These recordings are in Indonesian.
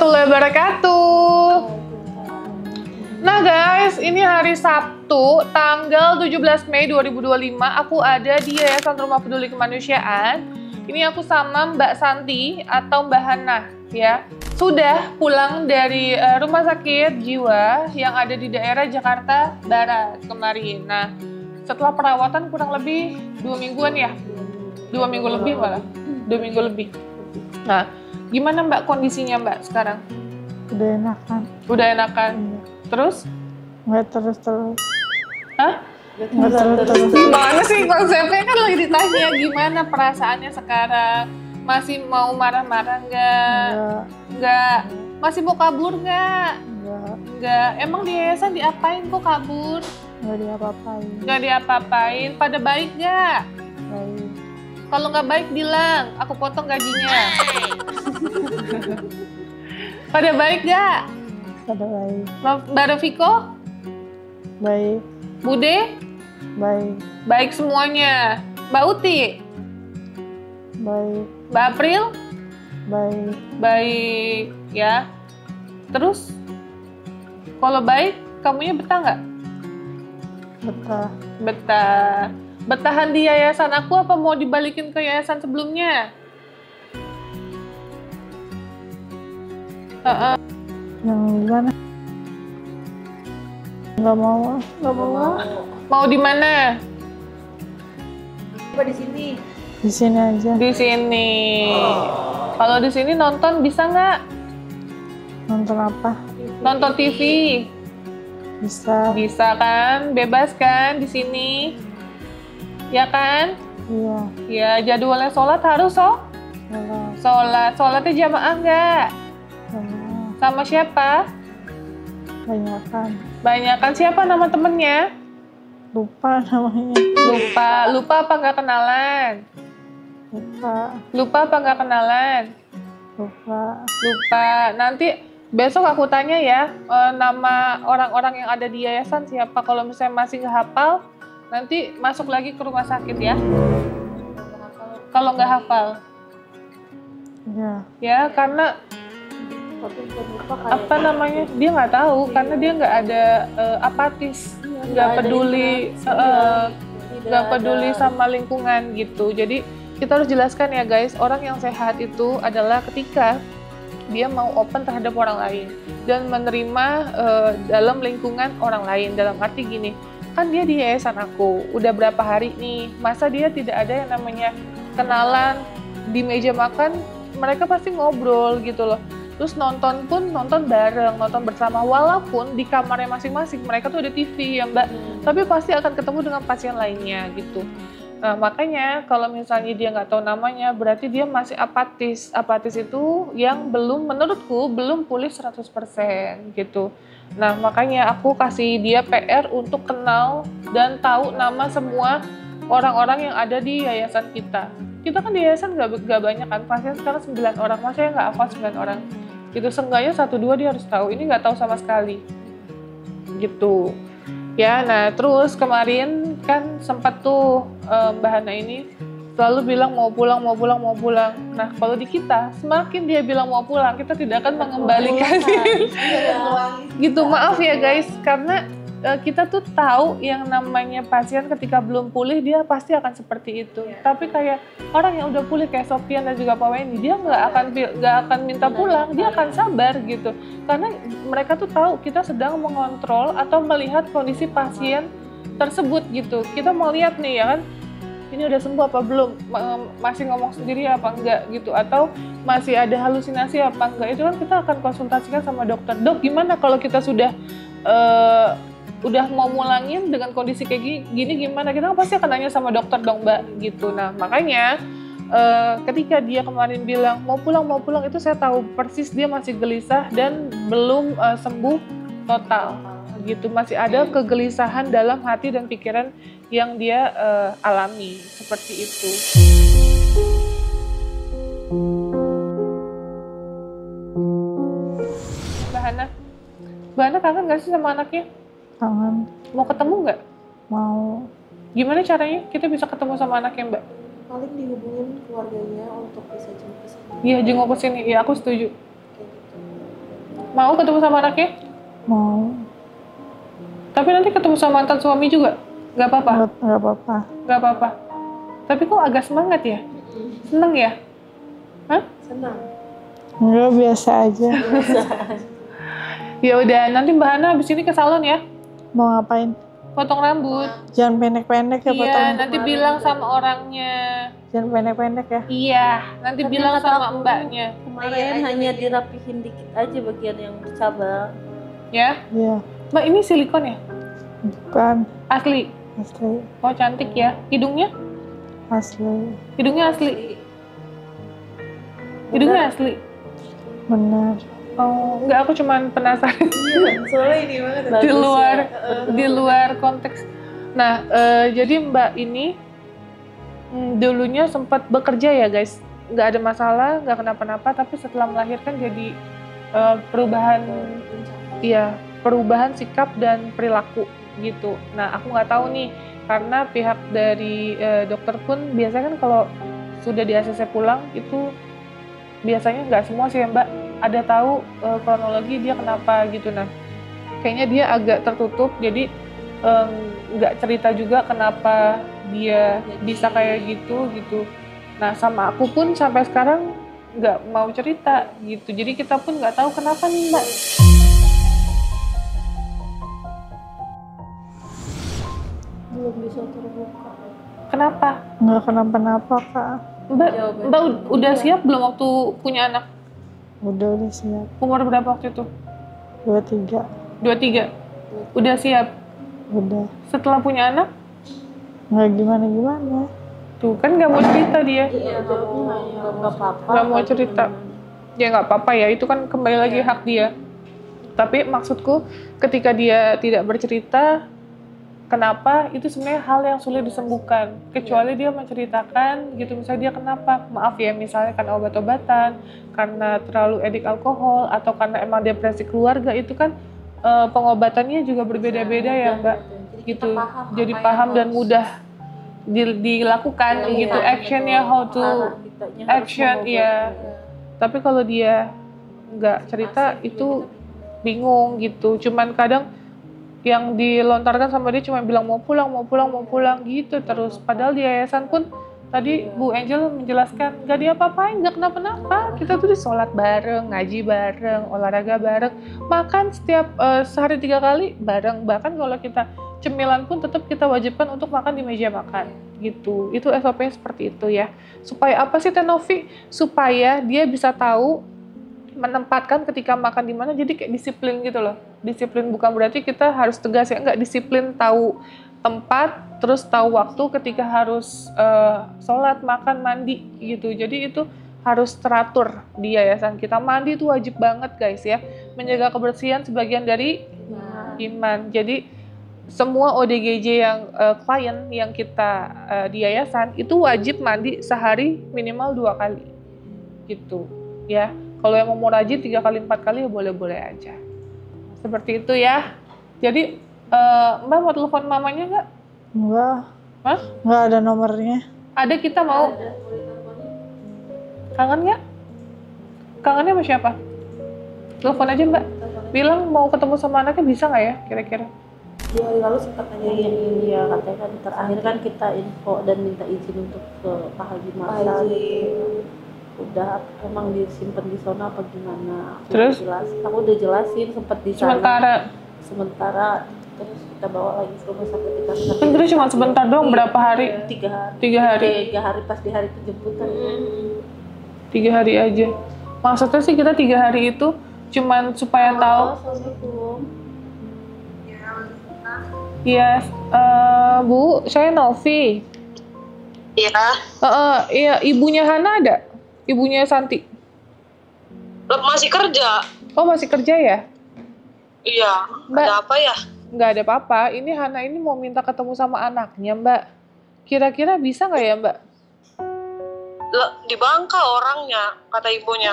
warahmatullahi wabarakatuh. Nah guys, ini hari Sabtu, tanggal 17 Mei 2025. Aku ada di Yayasan Rumah Peduli Kemanusiaan. Ini aku sama Mbak Santi atau Mbak Hana ya. Sudah pulang dari rumah sakit jiwa yang ada di daerah Jakarta Barat kemarin. Nah, setelah perawatan kurang lebih 2 mingguan ya. 2 minggu lebih malah. 2 minggu lebih. Nah, gimana Mbak kondisinya Mbak sekarang? Udah enakan. Udah enakan? Iya. Terus? Nggak terus-terus. Hah? Nggak terus-terus. Gimana sih konsepnya kan lagi ditanya gimana perasaannya sekarang? Masih mau marah-marah nggak? Nggak. Masih mau kabur nggak? Nggak. Nggak. Emang di yayasan diapain kok kabur? Nggak diapa-apain. Nggak diapa-apain. Pada baik nggak? Baik. Kalau nggak baik bilang, aku potong gajinya. Pada baik nggak? Pada baik. Mbak Reviko? Baik. Bude? Baik. Baik semuanya. Mbak Uti? Baik. Mbak April? Baik. Baik, ya. Terus, kalau baik, kamunya betah nggak? Betah. Betah. Betahan di yayasan aku apa mau dibalikin ke yayasan sebelumnya? Yang gimana? Nggak mau. Nggak mau. Mau di mana? Coba di sini. Di sini aja. Di sini. Kalau di sini nonton bisa nggak? Nonton apa? Nonton TV. Bisa. Bisa kan? Bebas kan di sini? Ya kan? Iya. Ya, jadwalnya sholat harus Salah. Sholatnya jamaah nggak? Sama. Sama siapa? Banyakan. Banyakan siapa nama temennya? Lupa namanya. Lupa apa nggak kenalan? Lupa apa nggak kenalan? Lupa. Nanti besok aku tanya ya, nama orang-orang yang ada di yayasan siapa. Kalau misalnya masih nggak hafal, nanti masuk lagi ke rumah sakit ya. Kalau nggak hafal. Iya. Ya, karena apa namanya, dia nggak tahu karena dia nggak ada apatis, nggak peduli, nggak peduli sama lingkungan gitu. Jadi kita harus jelaskan ya guys, orang yang sehat itu adalah ketika dia mau open terhadap orang lain dan menerima dalam lingkungan orang lain. Dalam arti gini, kan dia di yayasan aku udah berapa hari nih, masa dia tidak ada yang namanya kenalan di meja makan, mereka pasti ngobrol gitu loh. Terus nonton pun nonton bareng, nonton bersama, walaupun di kamarnya masing-masing mereka tuh ada TV ya Mbak, tapi pasti akan ketemu dengan pasien lainnya gitu. Nah makanya kalau misalnya dia nggak tahu namanya, berarti dia masih apatis. Apatis itu yang belum, menurutku belum pulih 100% gitu. Nah makanya aku kasih dia PR untuk kenal dan tahu nama semua orang-orang yang ada di yayasan kita. Kita kan di yayasan nggak banyak kan, pasien sekarang 9 orang, masa ya nggak hafal 9 orang? Gitu, seenggaknya 1-2 dia harus tahu, ini nggak tahu sama sekali. Gitu. Ya, nah terus kemarin kan sempat tuh Mbak Hana ini selalu bilang mau pulang. Nah kalau di kita, semakin dia bilang mau pulang, kita tidak akan mengembalikan. Gitu, maaf ya guys, karena kita tuh tahu yang namanya pasien ketika belum pulih dia pasti akan seperti itu. Tapi kayak orang yang udah pulih kayak Sofian dan juga Pak Wendy, dia nggak akan minta pulang, dia akan sabar gitu. Karena mereka tuh tahu kita sedang mengontrol atau melihat kondisi pasien tersebut gitu. Kita mau lihat nih ya kan, ini udah sembuh apa belum, masih ngomong sendiri apa enggak gitu, atau masih ada halusinasi apa enggak. Itu kan kita akan konsultasikan sama dokter. Dok, gimana kalau kita sudah udah mau mulangin dengan kondisi kayak gini gimana? Kita kan pasti akan nanya sama dokter dong Mbak gitu. Nah makanya ketika dia kemarin bilang mau pulang itu saya tahu persis dia masih gelisah dan belum sembuh total gitu. Masih ada kegelisahan dalam hati dan pikiran yang dia alami seperti itu. Mbak Hana kangen nggak sih sama anaknya? Kangen. Mau ketemu nggak? Mau. Gimana caranya kita bisa ketemu sama anaknya Mbak? Paling dihubungin keluarganya untuk bisa jemput ke sini. Iya, jenguk ke sini. Iya, aku setuju. Kayak gitu. Mau ketemu sama anaknya? Mau. Tapi nanti ketemu sama mantan suami juga? Nggak apa-apa? Nggak apa-apa. Nggak apa-apa. Tapi kok agak semangat ya? Seneng ya? Hah? Senang. Enggak, biasa aja. Ya udah, nanti Mbak Hana habis ini ke salon ya. Mau ngapain? Potong rambut. Jangan pendek-pendek ya, Iya, potong. nanti bilang sama orangnya. Jangan pendek-pendek ya. Iya, nanti Tapi bilang kata sama aku, mbaknya. Kemarin hanya dirapihin dikit aja bagian yang bercabang. Ya, Iya. Mbak ini silikon ya? Bukan. Asli. Asli. Oh cantik ya. Hidungnya? Asli. Hidungnya asli. Hidungnya asli. Benar. Oh, enggak, aku cuman penasaran. Iya, soalnya ini banget. Di luar konteks. Nah, jadi Mbak ini dulunya sempat bekerja ya guys, nggak ada masalah, nggak kenapa-napa, tapi setelah melahirkan jadi perubahan sikap dan perilaku gitu. Nah, aku nggak tahu nih, karena pihak dari dokter pun biasanya kan kalau sudah di ACC pulang itu biasanya nggak semua sih ya Mbak, ada tahu kronologi dia kenapa gitu. Nah, kayaknya dia agak tertutup, jadi nggak cerita juga kenapa dia bisa kayak gitu. Nah, sama aku pun sampai sekarang nggak mau cerita gitu. Jadi kita pun nggak tahu kenapa nih Mbak. Belum bisa terbuka. Kenapa? Nggak kenapa-napa, Kak. Mbak udah siap belum waktu punya anak? Udah siap. Umur berapa waktu itu? 23. 23? Udah siap? Udah. Setelah punya anak? Nggak gimana-gimana. Tuh kan nggak mau cerita dia. Iya, nggak apa-apa. Nggak mau cerita. Ya nggak apa-apa ya, itu kan kembali lagi hak dia. Tapi maksudku ketika dia tidak bercerita, kenapa, itu sebenarnya hal yang sulit disembuhkan. Kecuali dia menceritakan gitu, misalnya dia kenapa, maaf ya, misalnya karena obat-obatan, karena terlalu edik alkohol, atau karena emang depresi keluarga, itu kan pengobatannya juga berbeda-beda ya Mbak. Gitu. Jadi paham dan mudah dilakukan gitu, actionnya how to action ya. Tapi kalau dia nggak cerita itu bingung gitu. Cuman kadang yang dilontarkan sama dia cuma bilang mau pulang gitu terus. Padahal di yayasan pun tadi Bu Angel menjelaskan nggak diapa-apain, nggak kenapa-napa. Kita tuh di sholat bareng, ngaji bareng, olahraga bareng, makan setiap sehari 3 kali bareng. Bahkan kalau kita cemilan pun tetap kita wajibkan untuk makan di meja makan gitu. Itu SOP-nya seperti itu ya. Supaya apa sih Teh Novi? Supaya dia bisa tahu menempatkan ketika makan di mana, jadi kayak disiplin gitu loh. Disiplin bukan berarti kita harus tegas ya, enggak, disiplin tahu tempat, terus tahu waktu ketika harus sholat, makan, mandi gitu. Jadi itu harus teratur di yayasan kita. Mandi itu wajib banget guys ya. Menjaga kebersihan sebagian dari iman. Jadi semua ODGJ yang klien yang kita di yayasan itu wajib mandi sehari minimal 2 kali gitu ya. Kalau yang mau rajin 3 kali 4 kali ya boleh-boleh aja. Seperti itu ya. Jadi Mbak mau telepon mamanya nggak? Enggak. Hah? Nggak ada nomornya. Ada, kita mau. Kangen nggak? Kangennya sama siapa? Telepon aja Mbak. Bilang mau ketemu sama anaknya, bisa nggak ya kira-kira? 2 hari lalu sempat nanyain dia, katanya kan terakhir kan kita info dan minta izin untuk ke Pak Haji Masa gitu. Udah emang disimpan di sana apa gimana? Terus? Aku udah jelasin sempat di sana. Sementara terus kita bawa lagi ke rumah sakit kita. Itu cuma sebentar doang, berapa hari? 3 hari. 3 hari. 3 hari pas di hari penjemputan. 3 hari aja. Maksudnya sih kita 3 hari itu cuman supaya tahu. Assalamualaikum. Iya, Bu, saya Novi. Iya. Iya, ibunya Hana ada? Ibunya Santi? Masih kerja. Oh, masih kerja ya? Iya. Mbak, ada apa ya? Nggak ada apa-apa. Ini Hana ini mau minta ketemu sama anaknya, Mbak. Kira-kira bisa nggak ya, Mbak? Di Bangka orangnya, kata ibunya.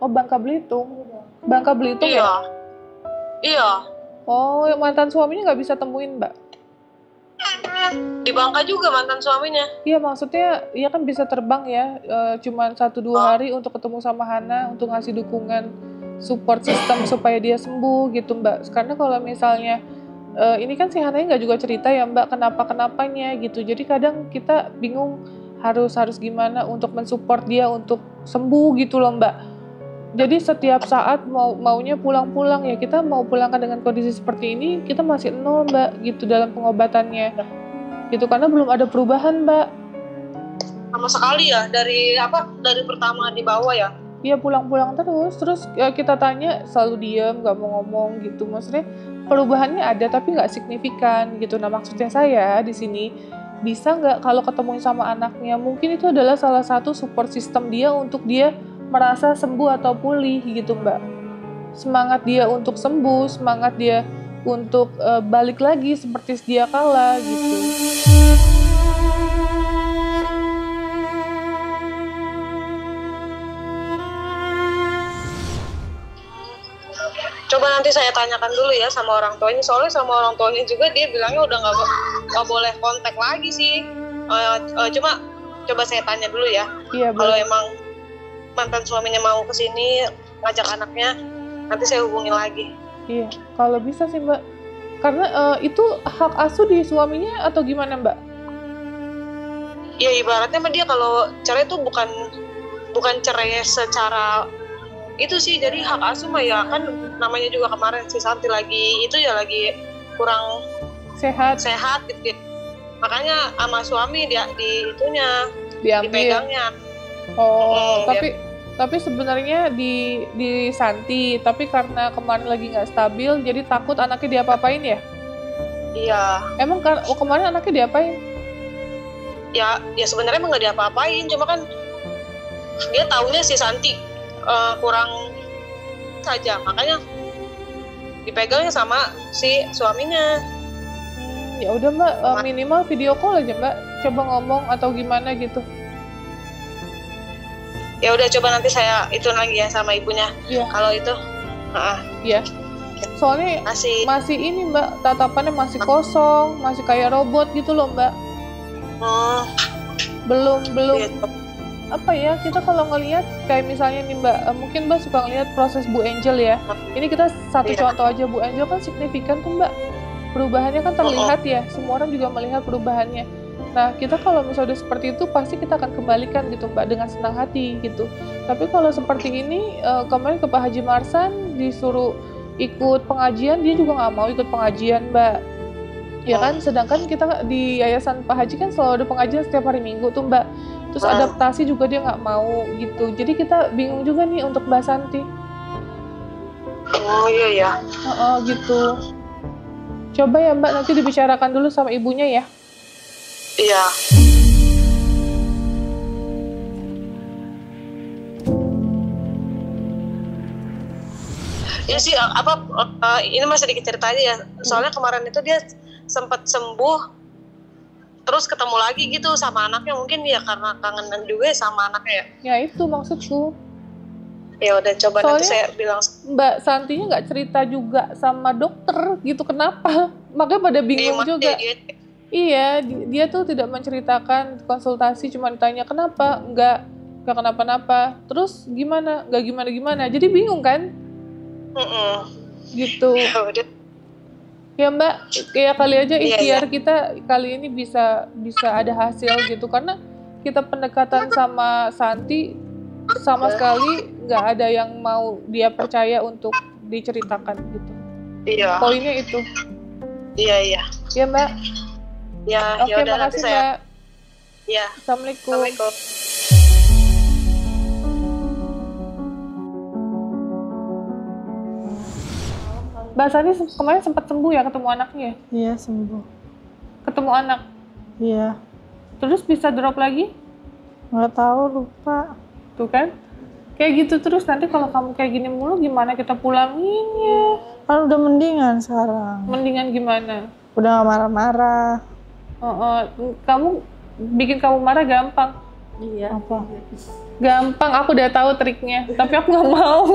Oh, Bangka Belitung. Bangka Belitung Iya. ya? Iya. Oh, yang mantan suaminya nggak bisa temuin, Mbak? Di Bangka juga mantan suaminya. Iya, maksudnya ya kan bisa terbang ya, cuman 1-2 hari untuk ketemu sama Hana, untuk ngasih dukungan support system supaya dia sembuh gitu Mbak. Karena kalau misalnya ini kan si Hananya nggak juga cerita ya Mbak kenapa-kenapanya gitu. Jadi kadang kita bingung harus gimana untuk mensupport dia untuk sembuh gitu loh Mbak. Jadi setiap saat maunya pulang-pulang ya, kita mau pulangkan dengan kondisi seperti ini, kita masih nol Mbak gitu dalam pengobatannya. Gitu karena belum ada perubahan Mbak. Sama sekali ya dari pertama dibawa ya. Iya pulang-pulang terus kita tanya selalu diam, nggak mau ngomong gitu. Maksudnya perubahannya ada tapi nggak signifikan gitu. Nah maksudnya saya di sini bisa nggak kalau ketemu sama anaknya, mungkin itu adalah salah satu support system dia untuk dia merasa sembuh atau pulih gitu Mbak. Semangat dia untuk sembuh, semangat dia untuk balik lagi seperti sedia kala gitu. Coba nanti saya tanyakan dulu ya sama orang tuanya, soalnya sama orang tuanya juga dia bilangnya udah nggak boleh kontak lagi sih. Cuma coba saya tanya dulu ya. Iya, kalau emang mantan suaminya mau kesini ngajak anaknya, nanti saya hubungin lagi. Iya, kalau bisa sih Mbak. Karena itu hak asuh di suaminya atau gimana Mbak? Ya ibaratnya mah dia kalau cerai itu bukan cerai secara itu sih, jadi hak asuh mah ya kan namanya juga kemarin si Santi lagi kurang sehat gitu. Makanya sama suami dia dipegangnya. Oh, tapi sebenarnya di Santi, tapi karena kemarin lagi nggak stabil, jadi takut anaknya diapa-apain ya? Iya. Emang kemarin anaknya diapain? Ya sebenarnya emang nggak diapa-apain, cuma kan dia taunya si Santi kurang saja, makanya dipegangnya sama si suaminya. Ya udah Mbak, minimal video call aja Mbak, coba ngomong atau gimana gitu. Ya udah coba nanti saya itu lagi ya sama ibunya. Iya. Kalau itu, Iya. Soalnya masih ini Mbak, tatapannya masih kosong, masih kayak robot gitu loh Mbak. Belum ya. Apa ya, kita kalau ngelihat kayak misalnya nih Mbak, mungkin Mbak suka ngelihat proses Bu Angel ya. Ini kita satu contoh aja, Bu Angel kan signifikan tuh Mbak. Perubahannya kan terlihat ya, semua orang juga melihat perubahannya. Nah, kita kalau misalnya udah seperti itu, pasti kita akan kembalikan gitu Mbak, dengan senang hati gitu. Tapi kalau seperti ini, kemarin ke Pak Haji Marsan, disuruh ikut pengajian, dia juga nggak mau ikut pengajian Mbak. Ya kan, sedangkan kita di Yayasan Pak Haji kan selalu ada pengajian setiap hari Minggu tuh Mbak. Terus adaptasi juga dia nggak mau gitu. Jadi kita bingung juga nih untuk Mbak Santi. Oh iya ya. Gitu. Coba ya Mbak, nanti dibicarakan dulu sama ibunya ya. Iya. Ya sih, ini masih sedikit cerita aja ya. Soalnya kemarin itu dia sempat sembuh, terus ketemu lagi gitu sama anaknya, mungkin ya karena kangen juga sama anaknya ya. Ya itu maksudku. Ya udah coba soalnya nanti saya bilang. Mbak Santinya nggak cerita juga sama dokter gitu, kenapa? Makanya pada bingung juga. Iya, dia tuh tidak menceritakan konsultasi, cuma ditanya kenapa, nggak kenapa-napa. Terus gimana? Nggak gimana-gimana. Jadi bingung kan? Gitu. Ya Mbak, kayak kali aja ikhtiar kita kali ini bisa ada hasil gitu, karena kita pendekatan sama Santi sama sekali nggak ada yang mau dia percaya untuk diceritakan gitu. Iya. Poinnya itu. Iya. Ya Mbak. Ya, oke, makasih Mbak. Ya. Assalamualaikum. Mbak Santi kemarin sempat sembuh ya, ketemu anaknya? Iya, sembuh. Ketemu anak? Iya. Terus bisa drop lagi? Nggak tahu, lupa. Tuh kan? Kayak gitu terus, nanti kalau kamu kayak gini mulu gimana kita pulanginnya? Kan udah mendingan sekarang. Mendingan gimana? Udah nggak marah-marah. Kamu bikin kamu marah gampang. Iya. Apa? Gampang, aku udah tahu triknya, tapi aku nggak mau.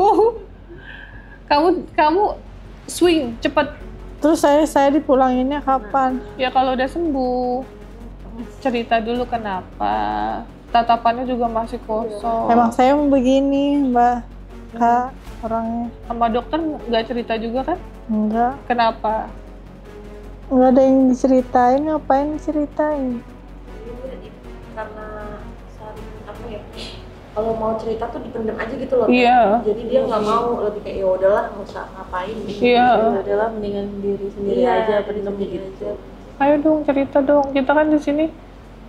Kamu swing cepet. Terus saya dipulanginnya kapan? Ya kalau udah sembuh, cerita dulu kenapa. Tatapannya juga masih kosong. Emang saya mau begini, Mbak. Kak. orangnya. Sama dokter nggak cerita juga kan? Enggak. Kenapa? Enggak ada yang diceritain, ngapain diceritain? Karena saling apa ya, kalau mau cerita tuh dipendam aja gitu loh. Iya. Jadi dia nggak mau, lebih kayak ya udahlah nggak usah ngapain gitu. Iya. Ya udahlah mendingan diri sendiri aja, pendam gitu. Ayo dong cerita dong. Kita kan di sini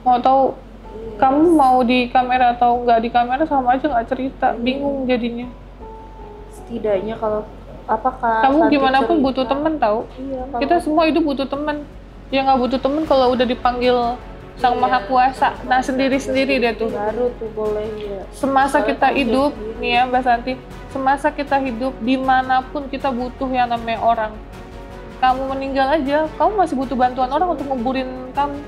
mau tahu kamu mau di kamera atau nggak di kamera sama aja nggak cerita. Bingung jadinya. Setidaknya kalau apakah Kamu gimana pun butuh temen tahu. Iya, kalau Kita semua hidup butuh temen. Yang nggak butuh temen kalau udah dipanggil Sang Maha Kuasa. Nah sendiri-sendiri deh tuh. baru tuh boleh ya. Semasa kita hidup, nih ya Mbak Santi, semasa kita hidup dimanapun kita butuh yang namanya orang. Kamu meninggal aja, kamu masih butuh bantuan orang untuk nguburin kamu.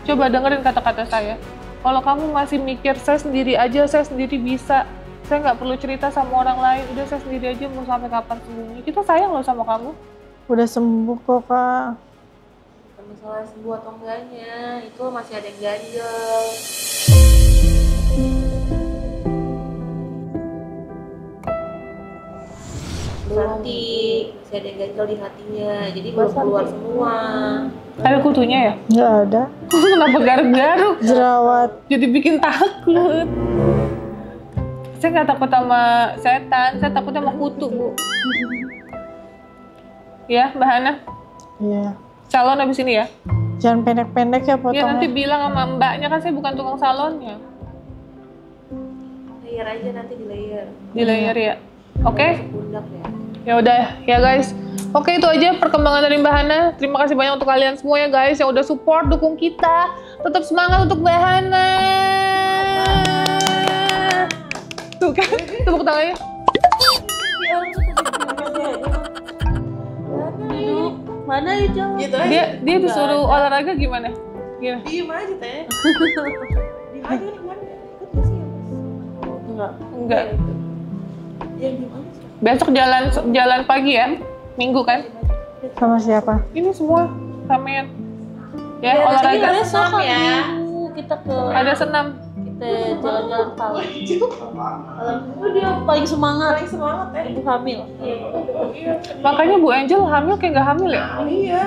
Coba dengerin kata-kata saya. Kalau kamu masih mikir, saya sendiri aja, saya sendiri bisa, saya nggak perlu cerita sama orang lain, udah saya sendiri aja mau sampai kapan sembuhnya. Kita sayang loh sama kamu. Udah sembuh kok, Kak. Masalah sembuh atau enggaknya, itu masih ada yang ganjel. Nanti masih ada yang ganjel di hatinya, jadi belum keluar semua. Ada kutunya ya? Nggak ada. Kenapa garuk-garuk? Jerawat. Jadi bikin takut. Saya nggak takut sama setan, saya takut sama kutu, Bu. Ya, Mbak Hana? Iya. Salon habis ini ya? Jangan pendek-pendek ya Ya potongnya. nanti bilang sama mbaknya, kan saya bukan tukang salonnya. Layer aja nanti di layer. Di layer ya. Oke? Pundak ya. Ya udah ya guys. Oke, itu aja perkembangan dari Mbak Hana. Terima kasih banyak untuk kalian semua ya guys yang udah support, dukung kita. Tetap semangat untuk Mbak Hana. Tuh kan, tepuk tangannya. Mana ya jauh? Gitu aja. Dia disuruh olahraga gimana? Gimana? Diem aja teh. Diem aja gimana? Ikut gak sih ya mas? Enggak. Enggak. Ya diem aja sih. Besok jalan pagi ya? Minggu kan? Sama siapa? Ini semua ramean. Ya, olahraga. Besok ya. Kita ke Ada senam. kita jalan-jalan pagi. Alhamdulillah dia paling semangat. Paling semangat ya. Ibu hamil. Makanya Bu Angel hamil kayak nggak hamil ya? Iya.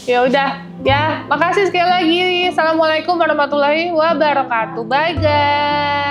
Ya udah, ya makasih sekali lagi. Assalamualaikum warahmatullahi wabarakatuh. Bye guys.